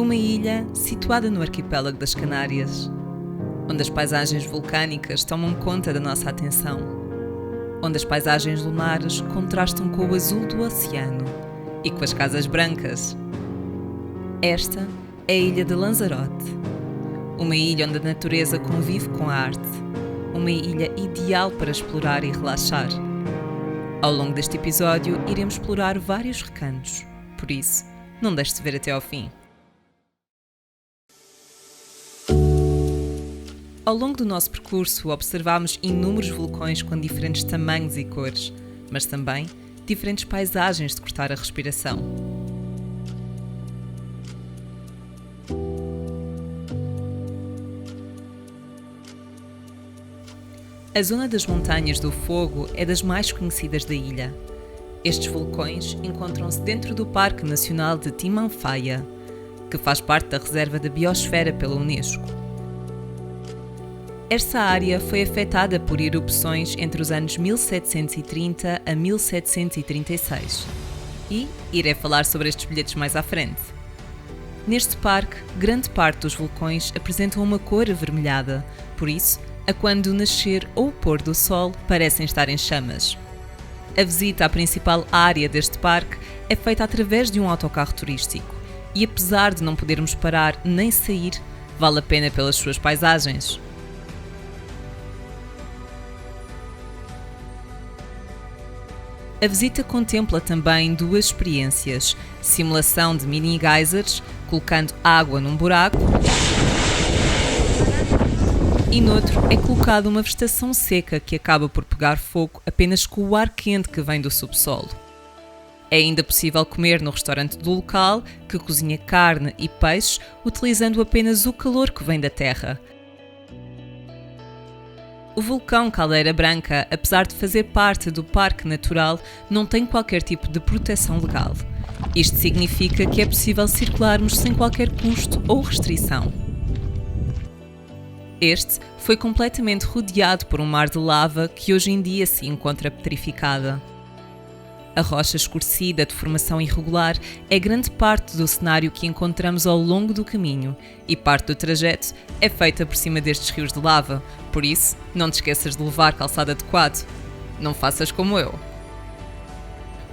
Uma ilha situada no arquipélago das Canárias, onde as paisagens vulcânicas tomam conta da nossa atenção, onde as paisagens lunares contrastam com o azul do oceano e com as casas brancas. Esta é a ilha de Lanzarote, uma ilha onde a natureza convive com a arte, uma ilha ideal para explorar e relaxar. Ao longo deste episódio, iremos explorar vários recantos, por isso, não deixe de ver até ao fim. Ao longo do nosso percurso, observámos inúmeros vulcões com diferentes tamanhos e cores, mas também diferentes paisagens de cortar a respiração. A zona das Montanhas do Fogo é das mais conhecidas da ilha. Estes vulcões encontram-se dentro do Parque Nacional de Timanfaya, que faz parte da Reserva da Biosfera pela Unesco. Esta área foi afetada por erupções entre os anos 1730 a 1736 e irei falar sobre estes bilhetes mais à frente. Neste parque, grande parte dos vulcões apresentam uma cor avermelhada, por isso, a quando nascer ou pôr do sol, parecem estar em chamas. A visita à principal área deste parque é feita através de um autocarro turístico e, apesar de não podermos parar nem sair, vale a pena pelas suas paisagens. A visita contempla também duas experiências: simulação de mini geysers, colocando água num buraco, e noutro é colocada uma vegetação seca que acaba por pegar fogo apenas com o ar quente que vem do subsolo. É ainda possível comer no restaurante do local, que cozinha carne e peixe utilizando apenas o calor que vem da terra. O vulcão Caldeira Branca, apesar de fazer parte do Parque Natural, não tem qualquer tipo de proteção legal. Isto significa que é possível circularmos sem qualquer custo ou restrição. Este foi completamente rodeado por um mar de lava que hoje em dia se encontra petrificada. A rocha escurecida de formação irregular é grande parte do cenário que encontramos ao longo do caminho e parte do trajeto é feita por cima destes rios de lava, por isso não te esqueças de levar calçado adequado. Não faças como eu.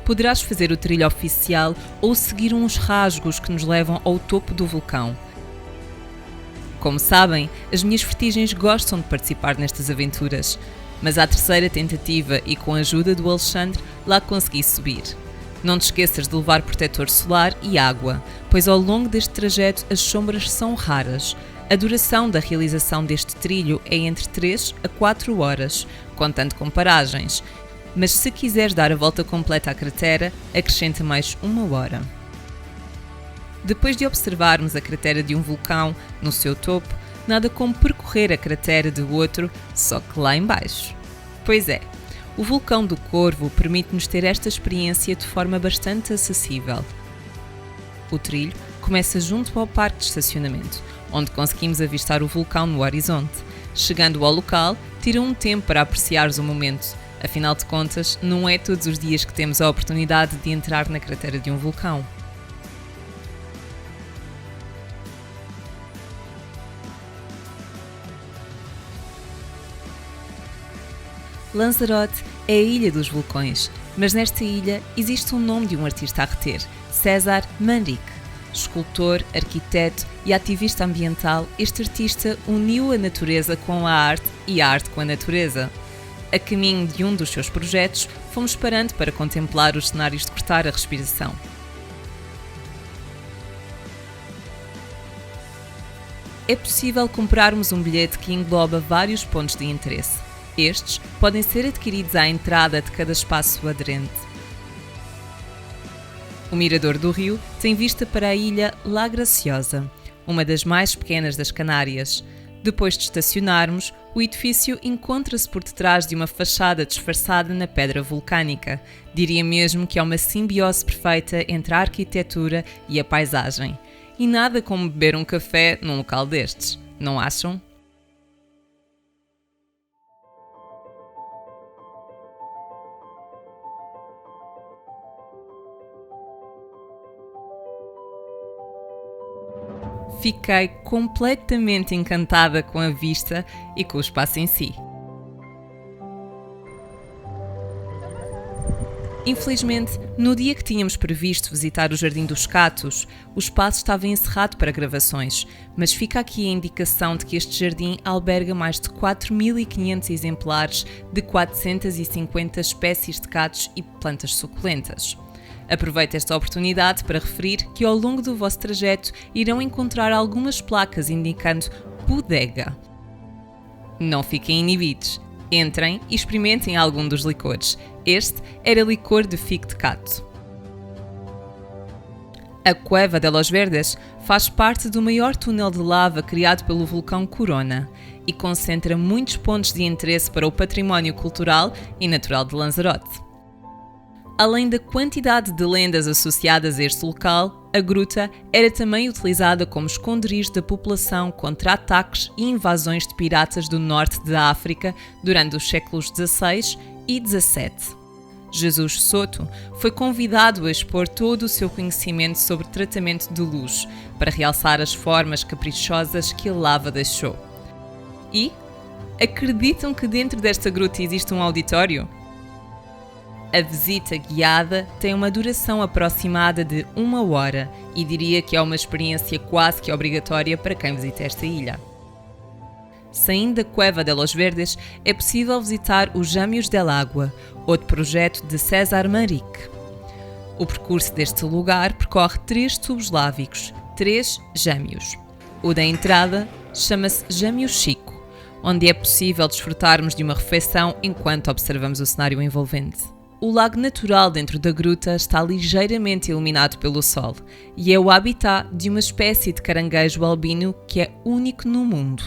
Poderás fazer o trilho oficial ou seguir uns rasgos que nos levam ao topo do vulcão. Como sabem, as minhas vertigens gostam de participar nestas aventuras, mas à terceira tentativa e com a ajuda do Alexandre, lá consegui subir. Não te esqueças de levar protetor solar e água, pois ao longo deste trajeto as sombras são raras. A duração da realização deste trilho é entre 3 a 4 horas, contando com paragens, mas se quiseres dar a volta completa à cratera, acrescenta mais 1 hora. Depois de observarmos a cratera de um vulcão no seu topo, nada como percorrer a cratera de outro, só que lá embaixo. Pois é, o vulcão do Corvo permite-nos ter esta experiência de forma bastante acessível. O trilho começa junto ao parque de estacionamento, onde conseguimos avistar o vulcão no horizonte. Chegando ao local, tira um tempo para apreciares o momento. Afinal de contas, não é todos os dias que temos a oportunidade de entrar na cratera de um vulcão. Lanzarote é a ilha dos vulcões, mas nesta ilha existe um nome de um artista a reter, César Manrique. Escultor, arquiteto e ativista ambiental, este artista uniu a natureza com a arte e a arte com a natureza. A caminho de um dos seus projetos, fomos parando para contemplar os cenários de cortar a respiração. É possível comprarmos um bilhete que engloba vários pontos de interesse. Estes podem ser adquiridos à entrada de cada espaço aderente. O Mirador do Rio tem vista para a ilha La Graciosa, uma das mais pequenas das Canárias. Depois de estacionarmos, o edifício encontra-se por detrás de uma fachada disfarçada na pedra vulcânica. Diria mesmo que é uma simbiose perfeita entre a arquitetura e a paisagem. E nada como beber um café num local destes, não acham? Fiquei completamente encantada com a vista e com o espaço em si. Infelizmente, no dia que tínhamos previsto visitar o Jardim dos Catos, o espaço estava encerrado para gravações, mas fica aqui a indicação de que este jardim alberga mais de 4.500 exemplares de 450 espécies de catos e plantas suculentas. Aproveito esta oportunidade para referir que ao longo do vosso trajeto irão encontrar algumas placas indicando bodega. Não fiquem inibidos. Entrem e experimentem algum dos licores. Este era licor de figo de cato. A Cueva de los Verdes faz parte do maior túnel de lava criado pelo vulcão Corona e concentra muitos pontos de interesse para o património cultural e natural de Lanzarote. Além da quantidade de lendas associadas a este local, a gruta era também utilizada como esconderijo da população contra ataques e invasões de piratas do norte da África durante os séculos XVI e XVII. Jesus Soto foi convidado a expor todo o seu conhecimento sobre tratamento de luz, para realçar as formas caprichosas que a lava deixou. E acreditam que dentro desta gruta existe um auditório? A visita guiada tem uma duração aproximada de 1 hora e diria que é uma experiência quase que obrigatória para quem visita esta ilha. Saindo da Cueva de los Verdes, é possível visitar os Jamios del Agua, outro projeto de César Manrique. O percurso deste lugar percorre 3 tubos lávicos, 3 jâmios. O da entrada chama-se Jâmio Chico, onde é possível desfrutarmos de uma refeição enquanto observamos o cenário envolvente. O lago natural dentro da gruta está ligeiramente iluminado pelo sol e é o habitat de uma espécie de caranguejo albino que é único no mundo.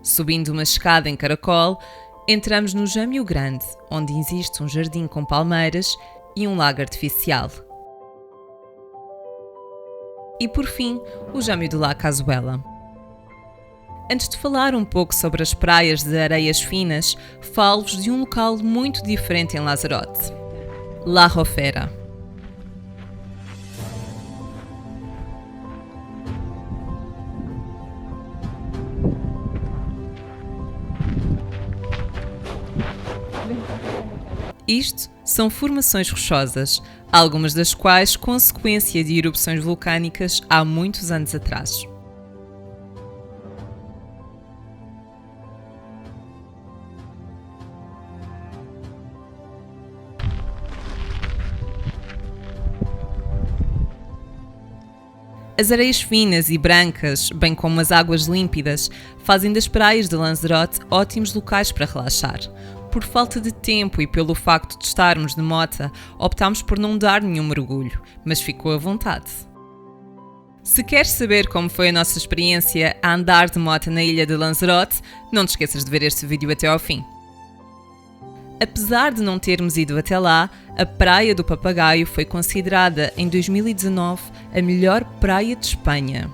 Subindo uma escada em caracol, entramos no Jâmio Grande, onde existe um jardim com palmeiras e um lago artificial. E por fim, o Jâmio de la Cazuela. Antes de falar um pouco sobre as praias de areias finas, falo-vos de um local muito diferente em Lanzarote: La Rofera. Isto são formações rochosas, algumas das quais consequência de erupções vulcânicas há muitos anos atrás. As areias finas e brancas, bem como as águas límpidas, fazem das praias de Lanzarote ótimos locais para relaxar. Por falta de tempo e pelo facto de estarmos de mota, optámos por não dar nenhum mergulho, mas ficou à vontade. Se queres saber como foi a nossa experiência a andar de moto na ilha de Lanzarote, não te esqueças de ver este vídeo até ao fim. Apesar de não termos ido até lá, a Praia do Papagaio foi considerada em 2019 a melhor praia de Espanha.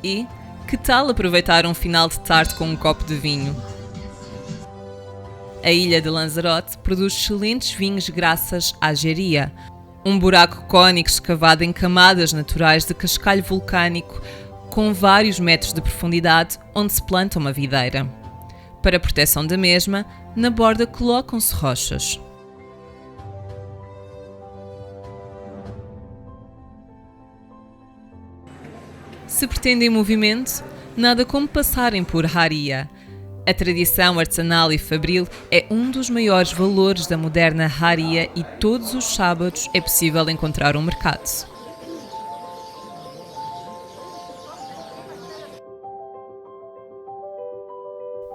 E que tal aproveitar um final de tarde com um copo de vinho? A ilha de Lanzarote produz excelentes vinhos graças à Jeria, um buraco cônico escavado em camadas naturais de cascalho vulcânico com vários metros de profundidade onde se planta uma videira. Para a proteção da mesma, na borda colocam-se rochas. Se pretendem movimento, nada como passarem por Haria. A tradição artesanal e fabril é um dos maiores valores da moderna Haria e todos os sábados é possível encontrar um mercado.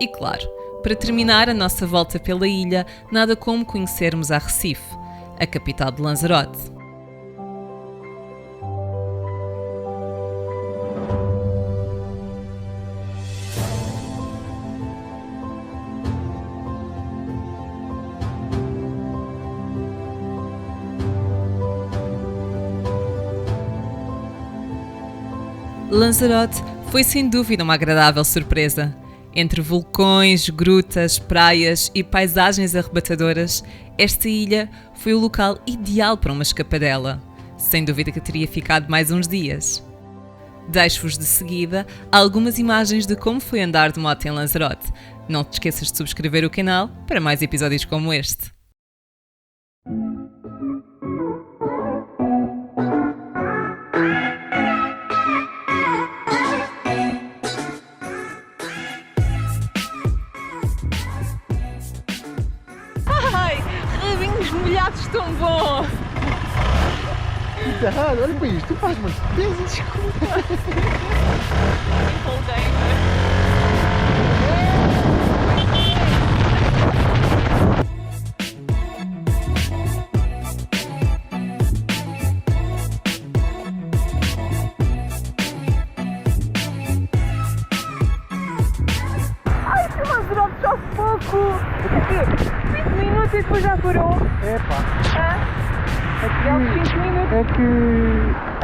E claro, para terminar a nossa volta pela ilha, nada como conhecermos a Recife, a capital de Lanzarote. Lanzarote foi sem dúvida uma agradável surpresa. Entre vulcões, grutas, praias e paisagens arrebatadoras, esta ilha foi o local ideal para uma escapadela. Sem dúvida que teria ficado mais uns dias. Deixo-vos de seguida algumas imagens de como foi andar de moto em Lanzarote. Não te esqueças de subscrever o canal para mais episódios como este. Ai, rabinhos molhados tão bom! Muito errado, olha para isto, tu fazes umas pesos, desculpa. Ai, se Lanzarote só pouco! O quê? 5 minutos e depois já parou? É 5 minutos. que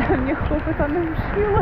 A minha roupa está na mochila.